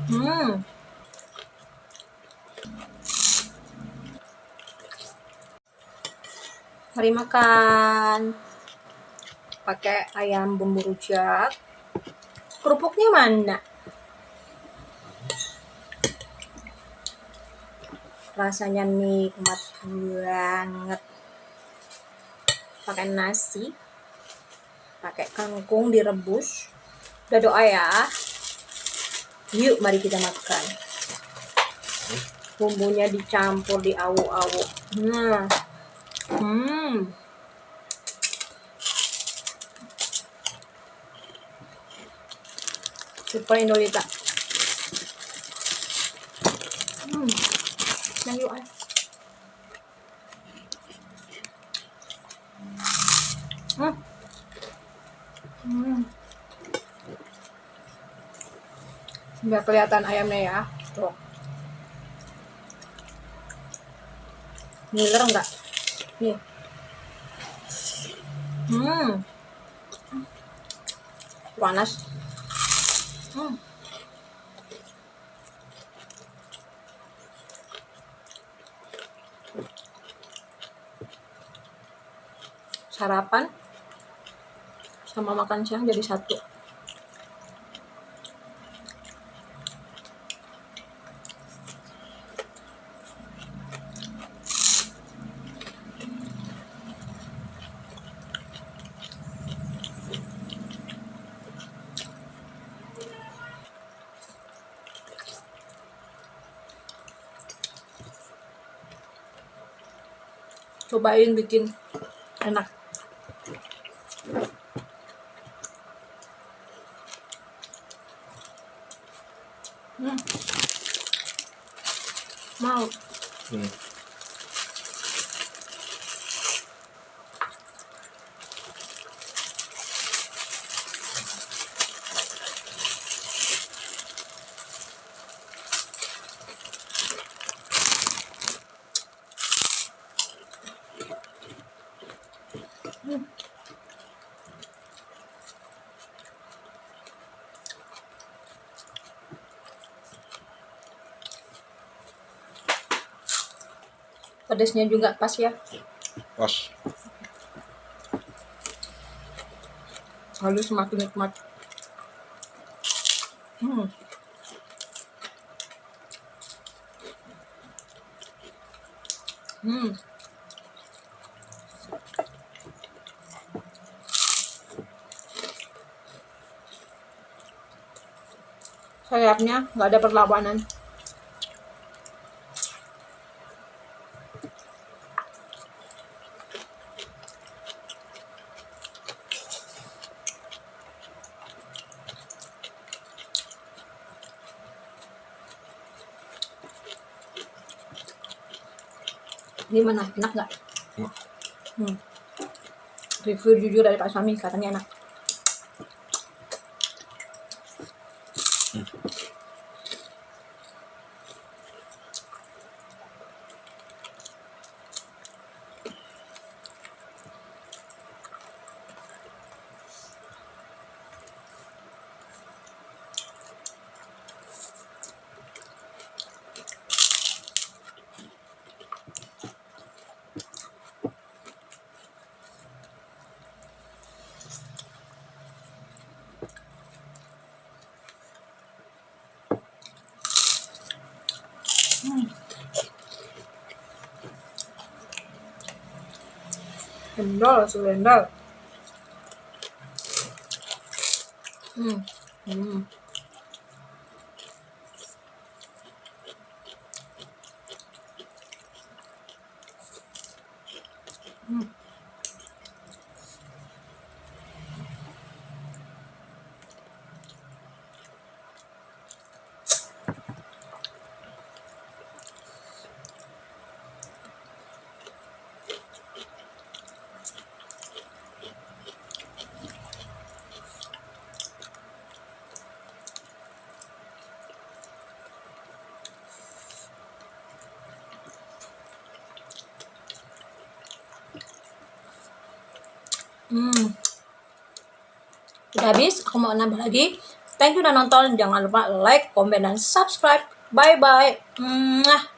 Hmm. Mari makan. Pakai ayam bumbu rujak. Kerupuknya mana? Rasanya nikmat banget. Pakai nasi. Pakai kangkung direbus. Udah doa ya. Yuk mari kita makan. Bumbunya dicampur diawuk-awuk. Super Indolita. Yang yuk ay. Nggak kelihatan ayamnya ya. Tuh. Ngiler enggak? Nih. Panas. Sarapan sama makan siang jadi satu. Cobain bikin enak. Mau. Pedasnya juga pas ya. Pas. Lalu semakin nikmat. Sayapnya nggak ada perlawanan. Gimana? Enak nggak? Review jujur dari Pak Suami, katanya enak. Cendol, selendal. Udah habis, aku mau nambah lagi. Thank you udah nonton. Jangan lupa like, komen, dan subscribe. Bye-bye. Mwah.